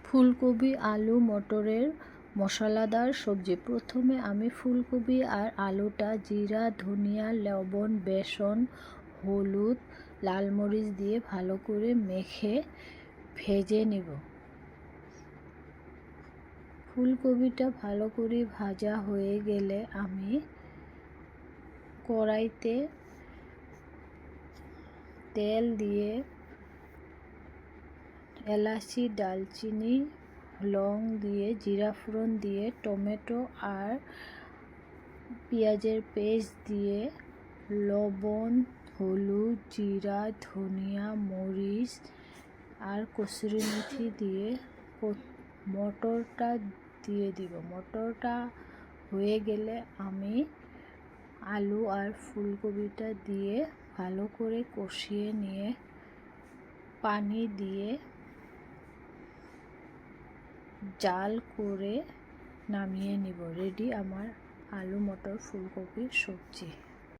ফুলকপি আলু মটরের মশলাদার সবজি। প্রথমে আমি ফুলকপি আর আলুটা জিরা ধনিয়া লবণ বেসন হলুদ লাল মরিচ দিয়ে ভালো করে মেখে ভেজে নেব। ফুলকপিটা ভালো করে ভাজা হয়ে গেলে আমি কড়াইতে তেল দিয়ে এলাচি দালচিনি লং দিয়ে জিরা ফোড়ন দিয়ে টমেটো আর পেঁয়াজের পেস্ট দিয়ে লবণ হলুদ জিরা ধনিয়া মরিচ আর কসুরি মেথি দিয়ে মটরটা দিয়ে দিব। মটরটা হয়ে গেলে আমি আলু আর ফুলকপিটা দিয়ে ভালো করে কষিয়ে নিয়ে পানি দিয়ে জাল করে নামিয়ে নিব। রেডি আমার আলু মটর ফুলকপির সবজি।